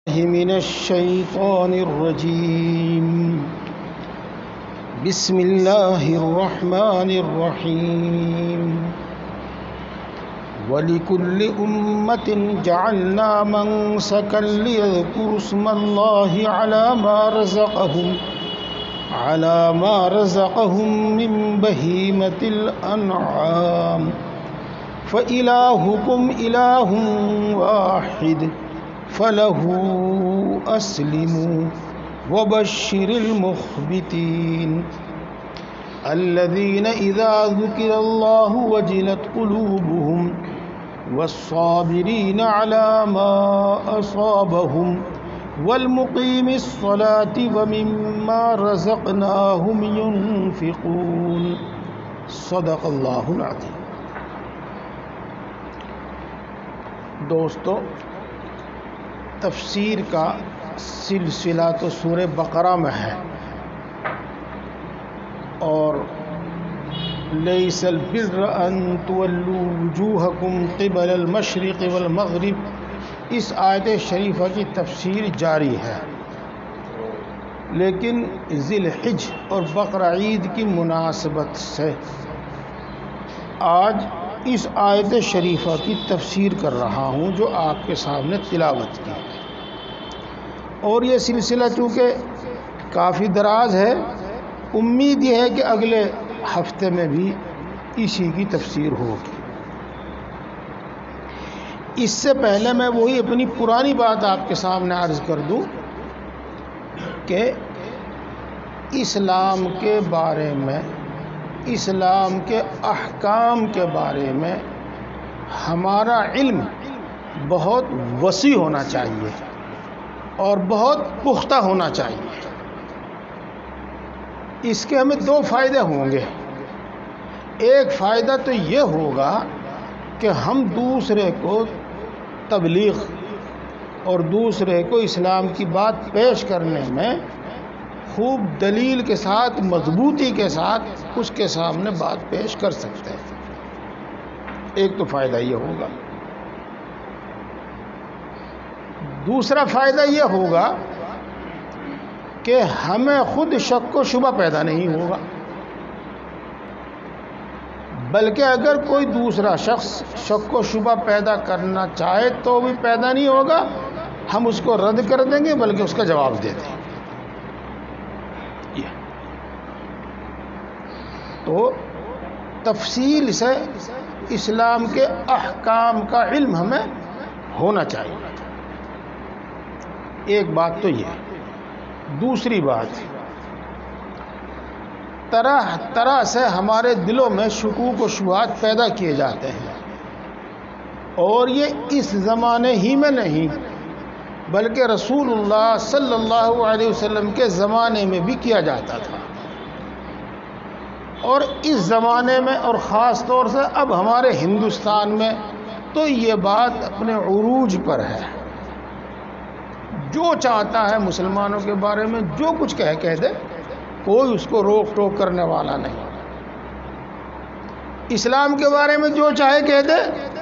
من الشيطان الرجيم. بسم الله الرحمن الرحيم. ولكل أمة جعلنا منسكا ليذكروا اسم الله على ما رزقهم من بهيمة الأنعام فإلهكم إله واحد فله أسلموا وبشر المخبتين الذين إذا ذكر الله وجلت قلوبهم والصابرين على ما أصابهم والمقيم الصلاة ومما رزقناهم ينفقون. صدق اللہ العظیم. دوستو، تفسیر کا سلسلہ تو سورہ بقرہ میں ہے، اور لیس البر ان تولوا وجوہکم قبل المشرق والمغرب، اس آیت شریفہ کی تفسیر جاری ہے، لیکن ذی الحج اور بقرہ عید کی مناسبت سے آج اس آیت شریفہ کی تفسیر کر رہا ہوں جو آپ کے سامنے تلاوت کی. اور یہ سلسلہ چونکہ کافی دراز ہے، امید یہ ہے کہ اگلے ہفتے میں بھی اسی کی تفسیر ہوگی. اس سے پہلے میں وہی اپنی پرانی بات آپ کے سامنے عرض کر دوں کہ اسلام کے بارے میں، اسلام کے احکام کے بارے میں ہمارا علم بہت وسیع ہونا چاہیے اور بہت پختہ ہونا چاہیے. اس کے ہمیں دو فائدے ہوں گے. ایک فائدہ تو یہ ہوگا کہ ہم دوسرے کو تبلیغ اور دوسرے کو اسلام کی بات پیش کرنے میں خوب دلیل کے ساتھ، مضبوطی کے ساتھ اس کے سامنے بات پیش کر سکتے ہیں. ایک تو فائدہ یہ ہوگا. دوسرا فائدہ یہ ہوگا کہ ہمیں خود شک و شبہ پیدا نہیں ہوگا، بلکہ اگر کوئی دوسرا شخص شک و شبہ پیدا کرنا چاہے تو بھی پیدا نہیں ہوگا، ہم اس کو رد کر دیں گے بلکہ اس کا جواب دے دیں گے. تو تفصیل سے اسلام کے احکام کا علم ہمیں ہونا چاہیے. ایک بات تو یہ. دوسری بات، طرح طرح سے ہمارے دلوں میں شکوک و شبہات پیدا کیے جاتے ہیں، اور یہ اس زمانے ہی میں نہیں بلکہ رسول اللہ صلی اللہ علیہ وسلم کے زمانے میں بھی کیا جاتا تھا، اور اس زمانے میں اور خاص طور سے اب ہمارے ہندوستان میں تو یہ بات اپنے عروج پر ہے. جو چاہتا ہے مسلمانوں کے بارے میں جو کچھ کہہ دے، کوئی اس کو روک ٹوک کرنے والا نہیں. اسلام کے بارے میں جو چاہے کہہ دے،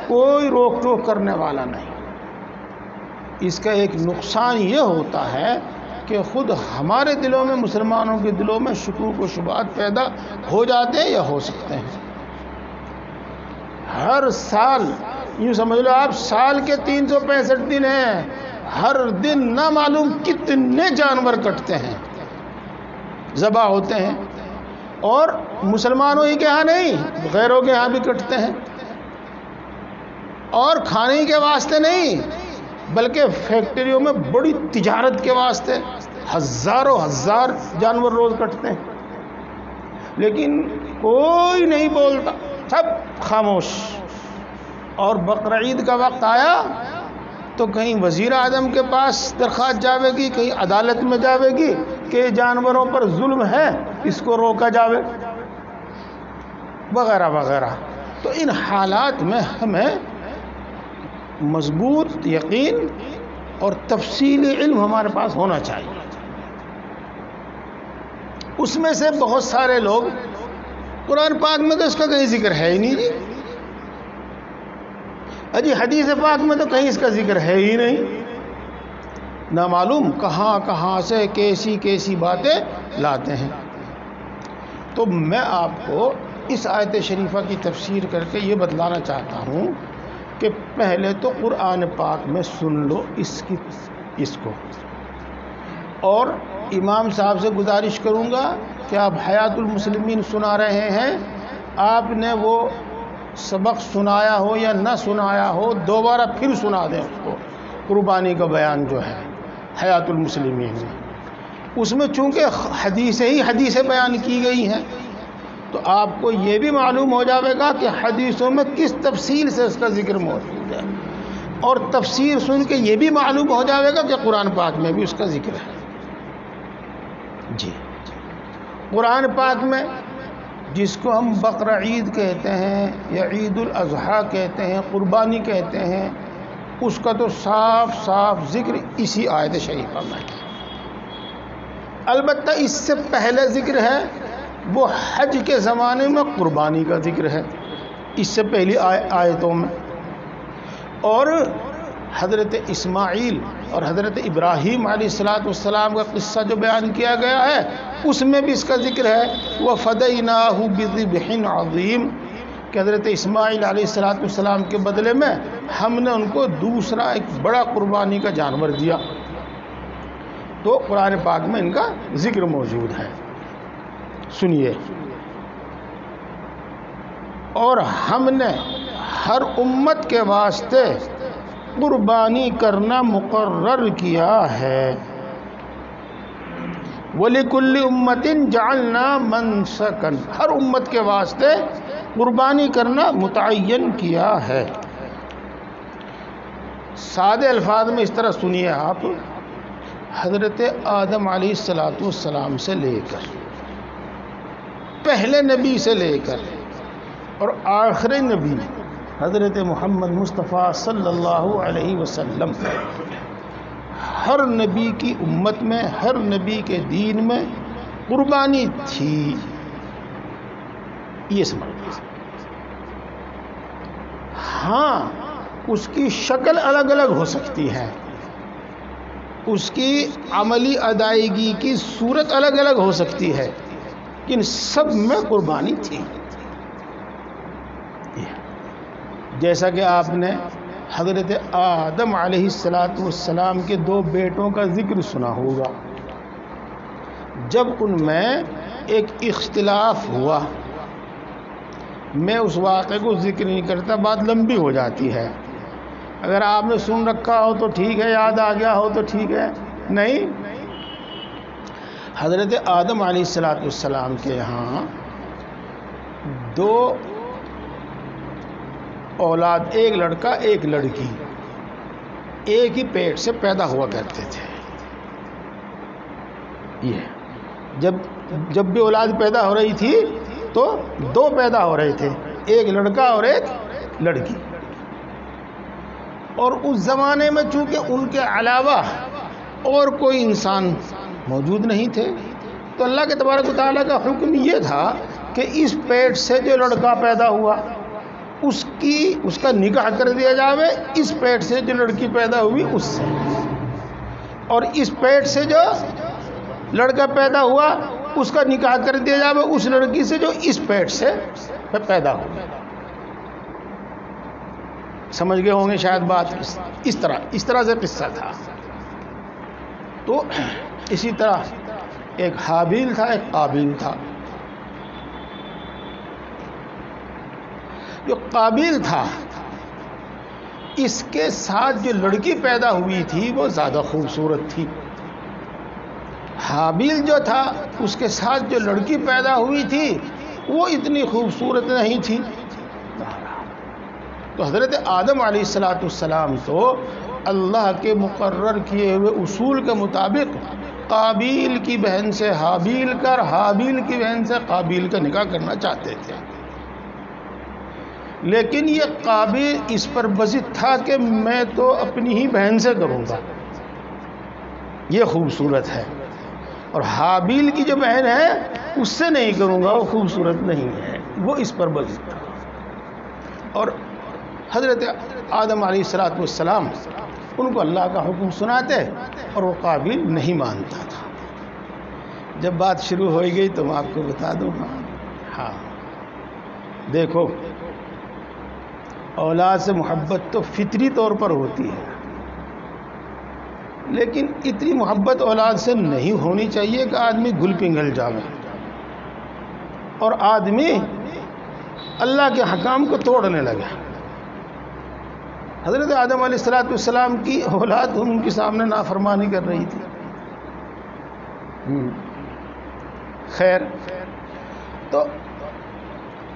کوئی روک ٹوک کرنے والا نہیں. اس کا ایک نقصان یہ ہوتا ہے کہ خود ہمارے دلوں میں، مسلمانوں کے دلوں میں شکوک و شبہات پیدا ہو جاتے ہیں یا ہو سکتے ہیں. ہر سال یوں سمجھ لو آپ، سال کے 365 دن ہیں، ہر دن نہ معلوم کتنے جانور کٹتے ہیں، ذبح ہوتے ہیں، اور مسلمانوں ہی کے ہاں نہیں، غیروں کے ہاں بھی کٹتے ہیں، اور کھانے کے واسطے نہیں بلکہ فیکٹریوں میں بڑی تجارت کے واسطے ہزاروں ہزار جانور روز کٹتے ہیں. لیکن کوئی نہیں بولتا، سب خاموش. اور بقرہ عید کا وقت آیا تو کہیں وزیر اعظم کے پاس درخواست جاوے گی، کہیں عدالت میں جاوے گی کہ جانوروں پر ظلم ہے، اس کو روکا جاوے، وغیرہ وغیرہ. تو ان حالات میں ہمیں مضبوط یقین اور تفصیلی علم ہمارے پاس ہونا چاہیے. اس میں سے بہت سارے لوگ، قرآن پاک میں تو اس کا کہیں ذکر ہے ہی نہیں جی، حدیث پاک میں تو کہیں اس کا ذکر ہے ہی نہیں. نامعلوم کہاں کہاں سے کیسی کیسی باتیں لاتے ہیں۔ تو میں آپ کو اس آیت شریفہ کی تفسیر کر کے یہ بتلانا چاہتا ہوں کہ پہلے تو قرآن پاک میں سن لو اس کو، اور امام صاحب سے گزارش کروں گا کہ آپ حیات المسلمین سنا رہے ہیں، آپ نے وہ سبق سنایا ہو یا نہ سنایا ہو دوبارہ پھر سنا دیں اس کو۔ قربانی کا بیان جو ہے حیات المسلمین میں، اس میں چونکہ حدیثیں بیان کی گئی ہیں، تو آپ کو یہ بھی معلوم ہو جائے گا کہ حدیثوں میں کس تفصیل سے اس کا ذکر موجود ہے، اور تفسیر سن کے یہ بھی معلوم ہو جائے گا کہ قرآن پاک میں بھی اس کا ذکر ہے۔ جی، قرآن پاک میں جس کو ہم بقر عید کہتے ہیں یا عید الاضحیٰ کہتے ہیں، قربانی کہتے ہیں، اس کا تو صاف صاف ذکر اسی آیت شریفہ میں ہے۔ البتہ اس سے پہلے ذکر ہے وہ حج کے زمانے میں قربانی کا ذکر ہے، اس سے پہلی آیتوں میں، اور حضرت اسماعیل اور حضرت ابراہیم علیہ السلام کا قصہ جو بیان کیا گیا ہے اس میں بھی اس کا ذکر ہے، وَفَدَيْنَاهُ بِذِبْحٍ عَظِيمٍ، کہ حضرت اسماعیل علیہ السلام کے بدلے میں ہم نے ان کو دوسرا ایک بڑا قربانی کا جانور دیا۔ تو قرآن پاک میں ان کا ذکر موجود ہے، سنیے۔ اور ہم نے ہر امت کے واسطے قربانی کرنا مقرر کیا ہے، وَلِكُلِّ أُمَّةٍ جَعَلْنَا مَنْسَكًا، ہر امت کے واسطے قربانی کرنا متعین کیا ہے۔ سادے الفاظ میں اس طرح سنیے آپ، حضرت آدم علیہ السلام سے لے کر پہلے نبی سے لے کر اور آخری نبی حضرت محمد مصطفیٰ صلی اللہ علیہ وسلم، ہر نبی کی امت میں، ہر نبی کے دین میں قربانی تھی، یہ سمجھ لیں۔ ہاں، اس کی شکل الگ الگ ہو سکتی ہے، اس کی عملی ادائیگی کی صورت الگ الگ ہو سکتی ہے، لیکن سب میں قربانی تھی۔ جیسا کہ آپ نے حضرت آدم علیہ السلام کے 2 بیٹوں کا ذکر سنا ہوگا، جب ان میں ایک اختلاف ہوا، میں اس واقعے کو ذکر نہیں کرتا، بات لمبی ہو جاتی ہے، اگر آپ نے سن رکھا ہو تو ٹھیک ہے، یاد آ گیا ہو تو ٹھیک ہے، نہیں۔ حضرت آدم علیہ السلام کے یہاں 2 اولاد، ایک لڑکا ایک لڑکی، ایک ہی پیٹ سے پیدا ہوا کرتے تھے۔ یہ جب بھی اولاد پیدا ہو رہی تھی تو 2 پیدا ہو رہے تھے، ایک لڑکا اور ایک لڑکی۔ اور اس زمانے میں چونکہ ان کے علاوہ اور کوئی انسان موجود نہیں تھے، تو اللہ کے تبارک و تعالیٰ کا حکم یہ تھا کہ اس پیٹ سے جو لڑکا پیدا ہوا اس کا نکاح کر دیا جاوے، اس پیٹ سے جو لڑکی پیدا ہوئی اس سے، اور اس پیٹ سے جو لڑکا پیدا ہوا اس کا نکاح کر دیا جاوے اس لڑکی سے جو اس پیٹ سے پیدا ہوئی۔ سمجھ گئے ہوں گے شاید بات، اس طرح سے قصہ تھا۔ تو اسی طرح ایک حابیل تھا، ایک قابیل تھا۔ جو قابیل تھا اس کے ساتھ جو لڑکی پیدا ہوئی تھی وہ زیادہ خوبصورت تھی، حابیل جو تھا اس کے ساتھ جو لڑکی پیدا ہوئی تھی وہ اتنی خوبصورت نہیں تھی۔ تو حضرت آدم علیہ السلام تو اللہ کے مقرر کیے ہوئے اصول کے مطابق قابیل کی بہن سے حابیل کا اور حابیل کی بہن سے قابیل کا نکاح کرنا چاہتے تھے، لیکن یہ قابیل اس پر بضد تھا کہ میں تو اپنی ہی بہن سے کروں گا، یہ خوبصورت ہے، اور حابیل کی جو بہن ہے اس سے نہیں کروں گا، وہ خوبصورت نہیں ہے، وہ اس پر بضد تھا۔ اور حضرت آدم علیہ السلام ان کو اللہ کا حکم سناتے اور وہ قابیل نہیں مانتا تھا۔ جب بات شروع ہو گئی تو میں آپ کو بتا دوں گا، ہاں دیکھو اولاد سے محبت تو فطری طور پر ہوتی ہے، لیکن اتنی محبت اولاد سے نہیں ہونی چاہیے کہ آدمی گل پنگھل جاوے اور آدمی اللہ کے حکام کو توڑنے لگے۔ حضرت آدم علیہ السلام کی اولاد ان کے سامنے نافرمانی کر رہی تھی۔ خیر، تو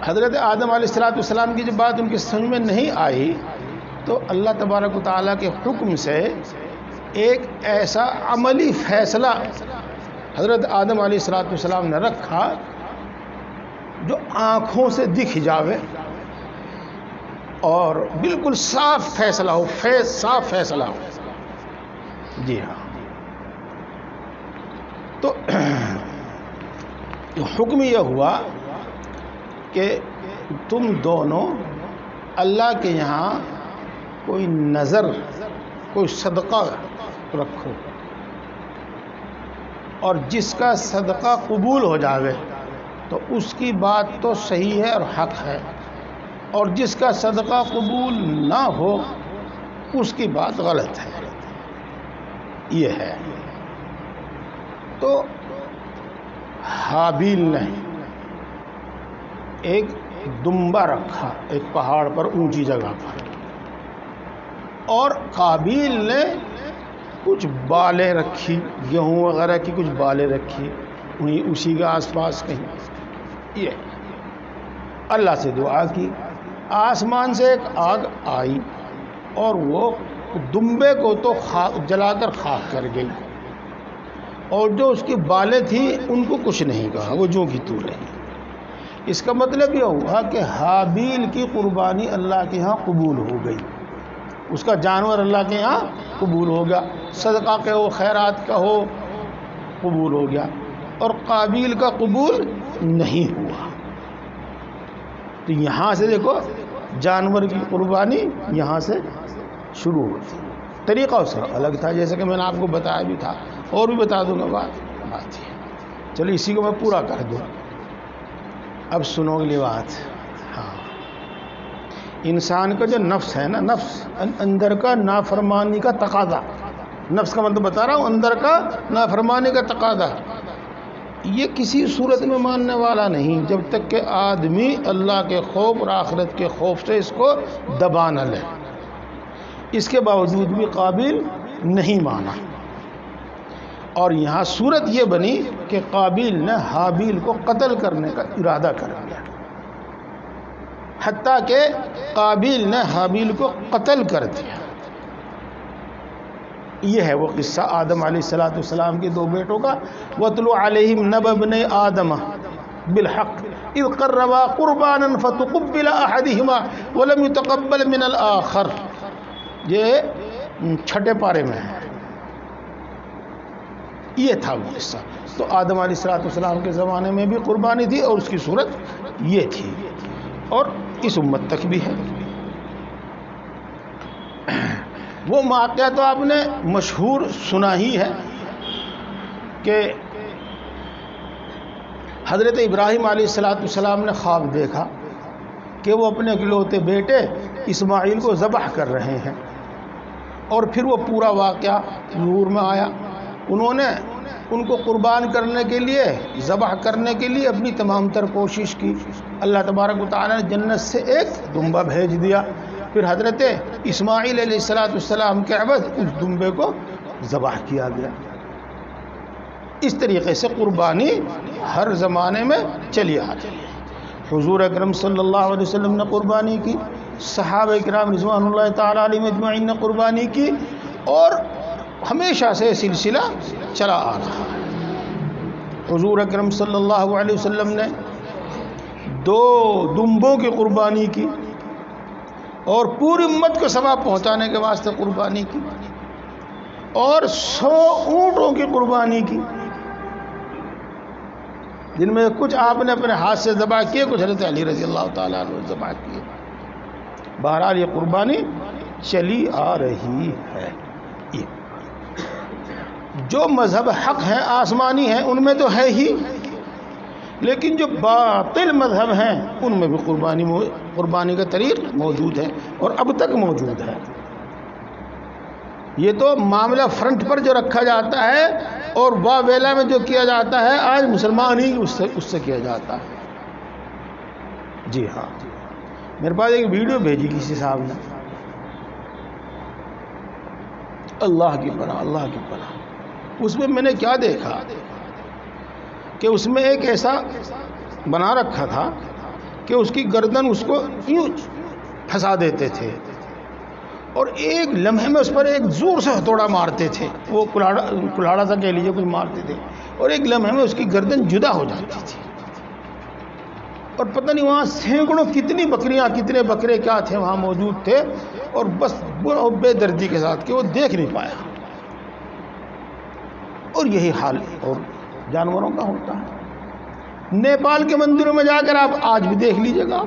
حضرت آدم علیہ السلام کی جب بات ان کی سمجھ میں نہیں آئی تو اللہ تبارک و تعالیٰ کے حکم سے ایک ایسا عملی فیصلہ حضرت آدم علیہ السلام نے رکھا جو آنکھوں سے دکھ جاوے اور بالکل صاف فیصلہ ہو، صاف فیصلہ ہو۔ جی ہاں، تو حکم یہ ہوا کہ تم دونوں اللہ کے یہاں کوئی نظر، کوئی صدقہ رکھو، اور جس کا صدقہ قبول ہو جاوے تو اس کی بات تو صحیح ہے اور حق ہے، اور جس کا صدقہ قبول نہ ہو اس کی بات غلط ہے۔ یہ ہے۔ تو حابیل نے ایک دمبا رکھا ایک پہاڑ پر، اونچی جگہ پر، اور قابیل نے کچھ بالیں رکھی، گیہوں وغیرہ کی کچھ بالیں رکھی وہیں اسی کے آس پاس کہیں۔ یہ اللہ سے دعا کی، آسمان سے ایک آگ آئی اور وہ دمبے کو تو جلا کر خاک کر گئی، اور جو اس کی بالیں تھیں ان کو کچھ نہیں کہا، وہ جو کی تو رہی۔ اس کا مطلب یہ ہوا کہ حابیل کی قربانی اللہ کے ہاں قبول ہو گئی، اس کا جانور اللہ کے ہاں قبول ہو گیا، صدقہ کا ہو، خیرات کا ہو، قبول ہو گیا، اور قابیل کا قبول نہیں ہوا۔ تو یہاں سے دیکھو جانور کی قربانی یہاں سے شروع ہوتی، طریقہ اس کا الگ تھا، جیسے کہ میں نے آپ کو بتایا بھی تھا، اور بھی بتا دوں گا بات ہے۔ چلو اسی کو میں پورا کر دوں، اب سنو اگلی بات۔ ہاں، انسان کا جو نفس ہے نا، نفس اندر کا نافرمانی کا تقاضا، نفس کا مطلب بتا رہا ہوں، اندر کا نافرمانی کا تقاضا، یہ کسی صورت میں ماننے والا نہیں جب تک کہ آدمی اللہ کے خوف اور آخرت کے خوف سے اس کو دبا نہ لے۔ اس کے باوجود بھی قابیل نہیں مانا، اور یہاں صورت یہ بنی کہ قابیل نے حابیل کو قتل کرنے کا ارادہ کر لیا، حتیٰ کہ قابیل نے حابیل کو قتل کر دیا۔ یہ ہے وہ قصہ آدم علیہ السلام کے دو بیٹوں کا۔ وَاتْلُ عَلَيْهِمْ نَبَأَ ابْنَيْ آدَمَ بِالْحَقِّ إِذْ قَرَّبَا قُرْبَانًا فَتُقُبِّلَ أَحَدِهِمَا وَلَمْ يُتَقَبَّلْ مِنَ الْآخَرِ، یہ چھٹے پارے میں ہے۔ یہ تھا وہ قصہ۔ تو آدم علیہ السلام کے زمانے میں بھی قربانی تھی، اور اس کی صورت یہ تھی، اور اس امت تک بھی ہے۔ وہ واقعہ تو آپ نے مشہور سنا ہی ہے کہ حضرت ابراہیم علیہ السلام نے خواب دیکھا کہ وہ اپنے اکلوتے بیٹے اسماعیل کو ذبح کر رہے ہیں، اور پھر وہ پورا واقعہ ظہور میں آیا۔ انہوں نے ان کو قربان کرنے کے لیے، ذبح کرنے کے لیے اپنی تمام تر کوشش کی۔ اللہ تبارک و تعالیٰ نے جنت سے ایک دمبا بھیج دیا، پھر حضرت اسماعیل علیہ السلام کے عوض اس دمبے کو ذبح کیا گیا۔ اس طریقے سے قربانی ہر زمانے میں چلی آتی ہے۔ حضور اکرم صلی اللہ علیہ وسلم نے قربانی کی، صحابہ کرام رضوان اللہ تعالیٰ علیہم اجمعین نے قربانی کی، اور ہمیشہ سے سلسلہ چلا آ رہا ہے۔ حضور اکرم صلی اللہ علیہ وسلم نے 2 دمبوں کی قربانی کی، اور پوری امت کو ثواب پہنچانے کے واسطے قربانی کی، اور 100 اونٹوں کی قربانی کی، جن میں کچھ آپ نے اپنے ہاتھ سے ذبح کیے، کچھ حضرت علی رضی اللہ تعالیٰ عنہ ذبح کیے۔ بہرحال یہ قربانی چلی آ رہی ہے۔ جو مذہب حق ہیں آسمانی ہیں ان میں تو ہے ہی، لیکن جو باطل مذہب ہیں ان میں بھی قربانی کا طریق موجود ہے اور اب تک موجود ہے۔ یہ تو معاملہ فرنٹ پر جو رکھا جاتا ہے اور واویلا میں جو کیا جاتا ہے آج مسلمان ہی اس سے کیا جاتا ہے۔ جی ہاں، میرے پاس ایک ویڈیو بھیجی کسی صاحب نے، اللہ کی پناہ اللہ کی پناہ، اس میں نے کیا دیکھا کہ اس میں ایک ایسا بنا رکھا تھا کہ اس کی گردن اس کو یوں پھنسا دیتے تھے اور ایک لمحے میں اس پر ایک زور سے ہتھوڑا مارتے تھے، وہ کلاڑا سا کہہ لیجیے کوئی مارتے تھے، اور ایک لمحے میں اس کی گردن جدا ہو جاتی تھی، اور پتہ نہیں وہاں سینکڑوں کتنی بکریاں کتنے بکرے کیا تھے وہاں موجود تھے، اور بس بے دردی کے ساتھ کہ وہ دیکھ نہیں پایا۔ اور یہی حال اور جانوروں کا ہوتا ہے۔ نیپال کے مندروں میں جا کر آپ آج بھی دیکھ لیجئے گا،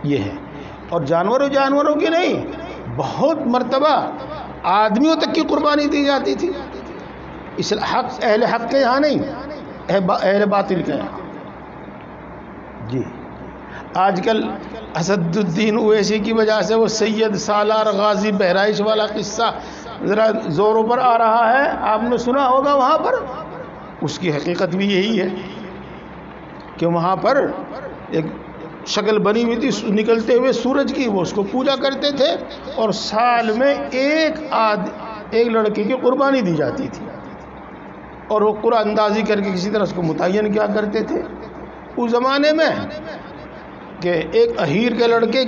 یہ ہے۔ اور جانوروں کی نہیں، بہت مرتبہ آدمیوں تک کی قربانی دی جاتی تھی، اس حق اہل حق کے یہاں نہیں، اہل باطل کے یہاں۔ جی آج کل اسد الدین اویسی کی وجہ سے وہ سید سالار غازی بہرائچ والا قصہ ذرا زوروں پر آ رہا ہے، آپ نے سنا ہوگا وہاں پر۔ اس کی حقیقت بھی یہی ہے کہ وہاں پر ایک شکل بنی ہوئی تھی نکلتے ہوئے سورج کی، وہ اس کو پوجا کرتے تھے، اور سال میں ایک لڑکے کی قربانی دی جاتی تھی، اور وہ قرآن اندازی کر کے کسی طرح اس کو متعین کیا کرتے تھے۔ اس زمانے میں کہ ایک اہیر کے لڑکے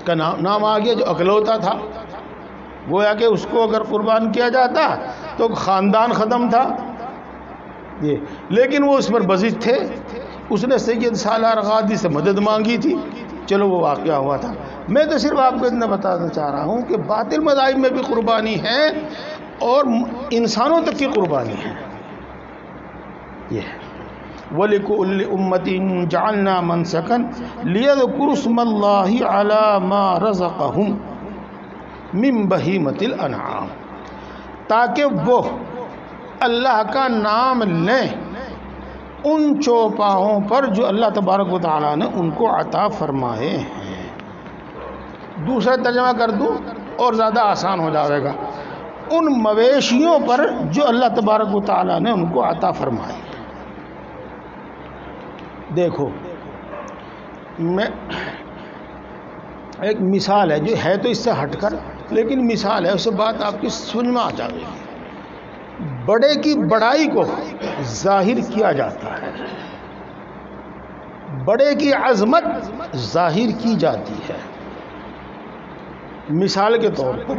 کا نام آ گیا جو اکلوتا تھا، گویا کہ اس کو اگر قربان کیا جاتا تو خاندان ختم تھا یہ، لیکن وہ اس پر بزد تھے، اس نے سید سالار غازی سے مدد مانگی تھی، چلو وہ واقعہ ہوا تھا۔ میں تو صرف آپ کو اتنا بتانا چاہ رہا ہوں کہ باطل مذاہب میں بھی قربانی ہے اور انسانوں تک کی قربانی ہے، یہ ہے۔ وَلِكُلِّ أُمَّةٍ جَعَلْنَا مَنْسَكًا لِيَذْكُرُوا اسْمَ اللَّهِ عَلَى مَا رَزَقَهُمْ مِنْ بَهِيمَةِ الْأَنْعَامِ، تاکہ وہ اللہ کا نام لیں ان چوپاؤں پر جو اللہ تبارک و تعالیٰ نے ان کو عطا فرمائے ہیں۔ دوسرا ترجمہ کر دوں اور زیادہ آسان ہو جائے گا، ان مویشیوں پر جو اللہ تبارک و تعالیٰ نے ان کو عطا فرمائے۔ دیکھو میں ایک مثال ہے جو ہے تو اس سے ہٹ کر، لیکن مثال ہے، اس سے بات آپ کی سمجھ میں آ جائے گی۔ بڑے کی بڑائی کو ظاہر کیا جاتا ہے، بڑے کی عظمت ظاہر کی جاتی ہے۔ مثال کے طور پر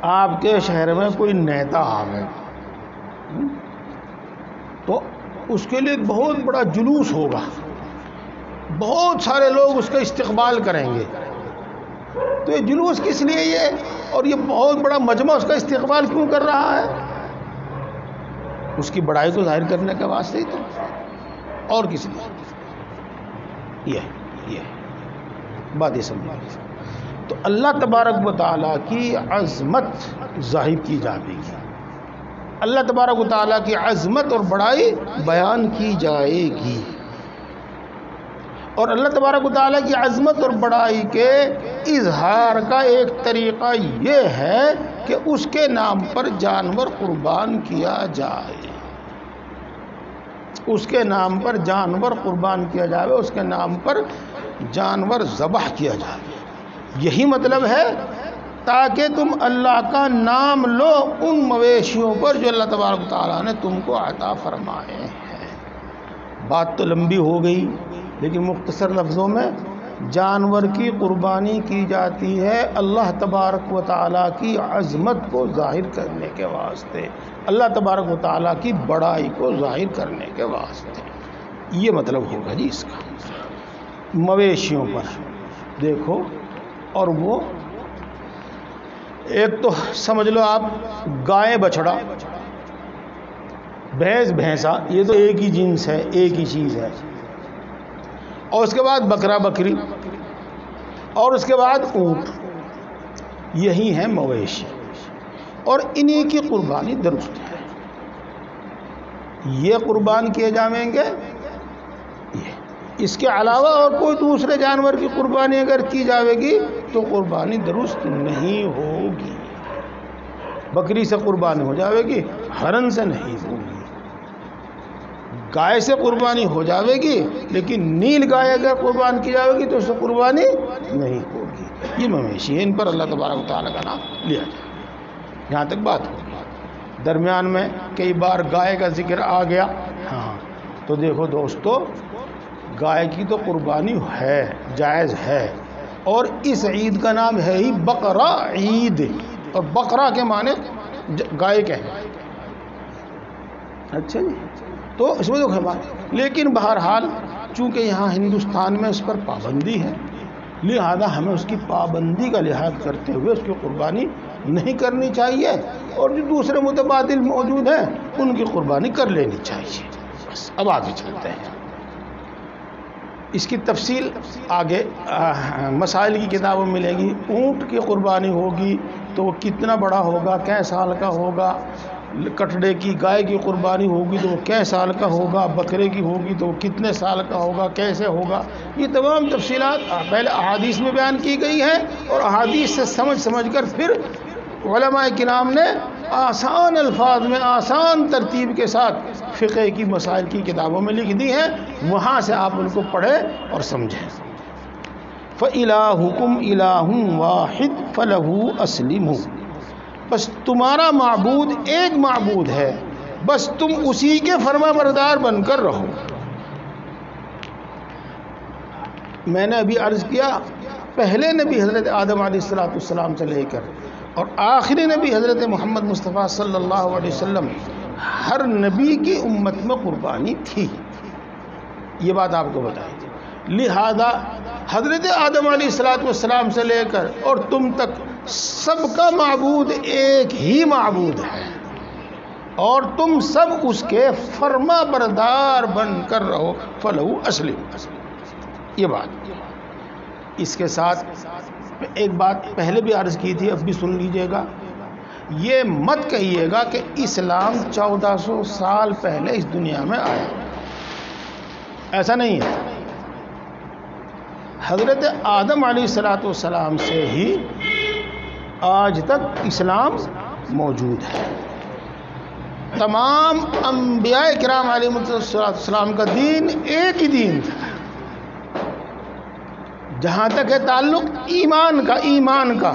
آپ کے شہر میں کوئی نیتا آ گئے تو اس کے لیے بہت بڑا جلوس ہوگا، بہت سارے لوگ اس کا استقبال کریں گے۔ تو یہ جلوس کس لیے یہ اور یہ بہت بڑا مجمع اس کا استقبال کیوں کر رہا ہے؟ اس کی بڑائی کو ظاہر کرنے کے واسطے ہی تو، اور کس لیے؟ یہ بات یہ سمجھیں۔ تو اللہ تبارک و تعالیٰ کی عظمت ظاہر کی جائے گی، اللہ تبارک و تعالیٰ کی عظمت اور بڑائی بیان کی جائے گی، اور اللہ تبارک و تعالیٰ کی عظمت اور بڑائی کے اظہار کا ایک طریقہ یہ ہے کہ اس کے نام پر جانور قربان کیا جائے، اس کے نام پر جانور قربان کیا جائے، اس کے نام پر جانور ذبح کیا جائے۔ یہی مطلب ہے تاکہ تم اللہ کا نام لو ان مویشیوں پر جو اللہ تبارک و تعالیٰ نے تم کو عطا فرمائے ہیں۔ بات تو لمبی ہو گئی، لیکن مختصر لفظوں میں جانور کی قربانی کی جاتی ہے اللہ تبارک و تعالیٰ کی عظمت کو ظاہر کرنے کے واسطے، اللہ تبارک و تعالیٰ کی بڑائی کو ظاہر کرنے کے واسطے۔ یہ مطلب ہوگا جی اس کا۔ مویشیوں پر دیکھو، اور وہ ایک تو سمجھ لو آپ گائے بچڑا، بھینس بھینسا، یہ تو ایک ہی جنس ہے، ایک ہی چیز ہے، اور اس کے بعد بکرا بکری، اور اس کے بعد اونٹ، یہی ہیں مویشی، اور انہی کی قربانی درست ہے، یہ قربان کیے جائیں گے۔ اس کے علاوہ اور کوئی دوسرے جانور کی قربانی اگر کی جاوے گی تو قربانی درست نہیں ہوگی۔ بکری سے قربانی ہو جاوے گی، ہرن سے نہیں ہوگی۔ گائے سے قربانی ہو جاوے گی، لیکن نیل گائے اگر قربان کی جاوے گی تو اس سے قربانی نہیں ہوگی۔ یہ مویشی ہے، ان پر اللہ تبارک و تعالیٰ کا نام لیا جائے۔ یہاں تک بات ہوگی۔ درمیان میں کئی بار گائے کا ذکر آ گیا، ہاں تو دیکھو دوستو، گائے کی تو قربانی ہے، جائز ہے، اور اس عید کا نام ہے ہی بقرہ عید، اور بقرہ کے معنی گائے کے ہیں۔ اچھا جی، تو اس میں تو بات، لیکن بہرحال چونکہ یہاں ہندوستان میں اس پر پابندی ہے، لہذا ہمیں اس کی پابندی کا لحاظ کرتے ہوئے اس کی قربانی نہیں کرنی چاہیے، اور جو دوسرے متبادل موجود ہیں ان کی قربانی کر لینی چاہیے۔ بس اب آگے چلتے ہیں، اس کی تفصیل آگے مسائل کی کتابوں میں ملے گی۔ اونٹ کی قربانی ہوگی تو وہ کتنا بڑا ہوگا، کئے سال کا ہوگا، کٹڑے کی گائے کی قربانی ہوگی تو وہ کئے سال کا ہوگا، بکرے کی ہوگی تو وہ کتنے سال کا ہوگا، کیسے ہوگا، یہ تمام تفصیلات پہلے احادیث میں بیان کی گئی ہیں، اور احادیث سے سمجھ کر پھر علماء کرام نے آسان الفاظ میں آسان ترتیب کے ساتھ فقہ کی مسائل کی کتابوں میں لکھ دی ہیں، وہاں سے آپ ان کو پڑھیں اور سمجھیں۔ فَإِلَٰهُكُمْ إِلَٰهٌ وَاحِدٌ فَلَهُ أَسْلِمُوا، بس تمہارا معبود ایک معبود ہے، بس تم اسی کے فرما بردار بن کر رہو۔ میں نے ابھی عرض کیا، پہلے نبی حضرت آدم علیہ السلام سے لے کر اور آخری نبی حضرت محمد مصطفیٰ صلی اللہ علیہ وسلم، ہر نبی کی امت میں قربانی تھی، یہ بات آپ کو بتائی تھی۔ لہذا حضرت آدم علیہ السلام سے لے کر اور تم تک سب کا معبود ایک ہی معبود ہے، اور تم سب اس کے فرما بردار بن کر رہو۔ فَلَهُ أَسْلِمُوا، یہ بات۔ اس کے ساتھ ایک بات پہلے بھی عرض کی تھی، اب بھی سن لیجئے گا، یہ مت کہیے گا کہ اسلام 1400 سال پہلے اس دنیا میں آیا، ایسا نہیں ہے۔ حضرت آدم علیہ السلام سے ہی آج تک اسلام موجود ہے۔ تمام انبیاء کرام علیہ السلام کا دین ایک ہی دین تھا۔ جہاں تک ہے تعلق ایمان کا،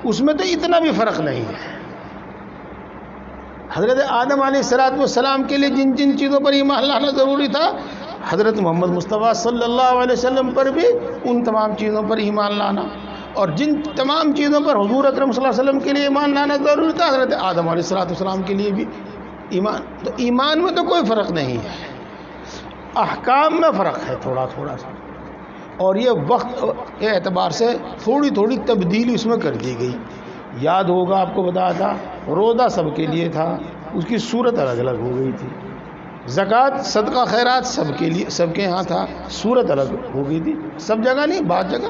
اس میں تو اتنا بھی فرق نہیں ہے۔ حضرت آدم علیہ السلام کے لیے جن جن چیزوں پر ایمان لانا ضروری تھا، حضرت محمد مصطفیٰ صلی اللہ علیہ وسلم پر بھی ان تمام چیزوں پر ایمان لانا، اور جن تمام چیزوں پر حضور اکرم صلی اللہ علیہ وسلم کے لیے ایمان لانا ضروری تھا، حضرت آدم علیہ السلام کے لیے بھی ایمان۔ تو ایمان میں تو کوئی فرق نہیں ہے، احکام میں فرق ہے تھوڑا تھوڑا سا، اور یہ وقت کے اعتبار سے تھوڑی تھوڑی تبدیلی اس میں کر دی گئی۔ یاد ہوگا آپ کو بتایا تھا، روزہ سب کے لیے تھا، اس کی صورت الگ الگ ہو گئی تھی۔ زکوٰۃ صدقہ خیرات سب کے یہاں تھا، صورت الگ ہو گئی تھی، سب جگہ نہیں، بعض جگہ۔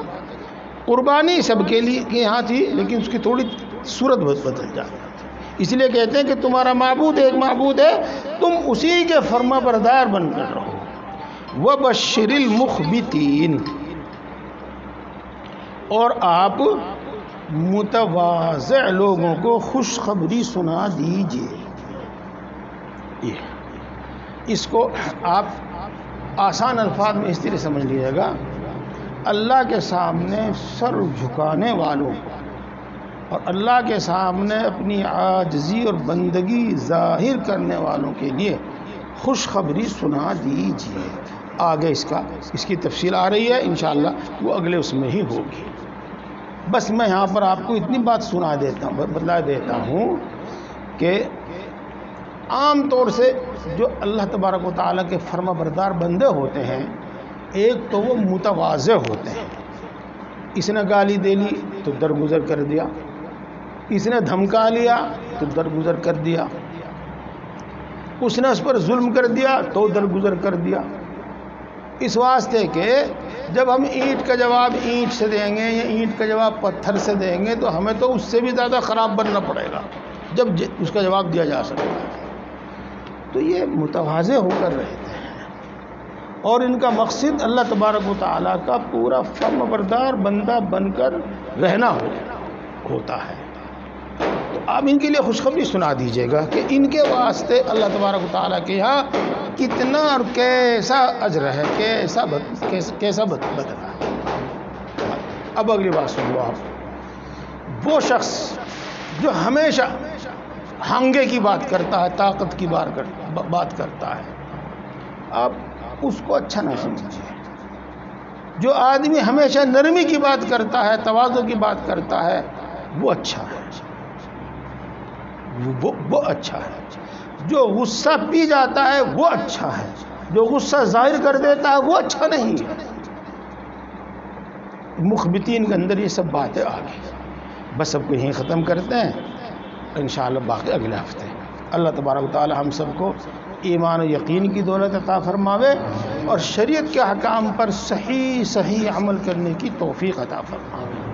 قربانی سب کے لیے یہاں تھی، لیکن اس کی تھوڑی صورت بدل جاتی تھی۔ اس لیے کہتے ہیں کہ تمہارا معبود ایک معبود ہے، تم اسی کے فرما بردار بن کر رہو۔ وَبَشِّرِ الْمُخْبِتِينَ، اور آپ متواضع لوگوں کو خوشخبری سنا دیجئے۔ اس کو آپ آسان الفاظ میں اس طرح سمجھ لیجیے گا، اللہ کے سامنے سر جھکانے والوں کو اور اللہ کے سامنے اپنی عاجزی اور بندگی ظاہر کرنے والوں کے لیے خوشخبری سنا دیجئے۔ آگے اس کی تفصیل آ رہی ہے، انشاءاللہ وہ اگلے اس میں ہی ہوگی۔ بس میں یہاں پر آپ کو اتنی بات بتلا دیتا ہوں کہ عام طور سے جو اللہ تبارک و تعالیٰ کے فرما بردار بندے ہوتے ہیں، ایک تو وہ متواضع ہوتے ہیں، اس نے گالی دے لی تو درگزر کر دیا، اس نے دھمکا لیا تو درگزر کر دیا، اس نے اس پر ظلم کر دیا تو درگزر کر دیا، اس واسطے کہ جب ہم اینٹ کا جواب اینٹ سے دیں گے یا اینٹ کا جواب پتھر سے دیں گے تو ہمیں تو اس سے بھی زیادہ خراب بننا پڑے گا جب اس کا جواب دیا جا سکتا ہے۔ تو یہ متواضع ہو کر رہتے ہیں اور ان کا مقصد اللہ تبارک و تعالیٰ کا پورا فرما بردار بندہ بن کر رہنا ہوتا ہے۔ تو آپ ان کے لیے خوشخبری سنا دیجیے گا کہ ان کے واسطے اللہ تبارک و تعالیٰ کے یہاں کتنا اور کیسا اجر ہے، کیسا بدلہ ہے۔ اب اگلی بات سن لو آپ، وہ شخص جو ہمیشہ ہنگے کی بات کرتا ہے، طاقت کی بات کرتا ہے، آپ اس کو اچھا نہ سمجھیے۔ جو آدمی ہمیشہ نرمی کی بات کرتا ہے، تواضع کی بات کرتا ہے، وہ اچھا ہے، وہ اچھا ہے۔ جو غصہ پی جاتا ہے وہ اچھا ہے، جو غصہ ظاہر کر دیتا ہے وہ اچھا نہیں ہے۔ مخبتین کے اندر یہ سب باتیں آ گئی۔ بس اب کو یہیں ختم کرتے ہیں، انشاءاللہ باقی اگلے ہفتے۔ اللہ تبارک و تعالی ہم سب کو ایمان و یقین کی دولت عطا فرماوے اور شریعت کے احکام پر صحیح عمل کرنے کی توفیق عطا فرماوے۔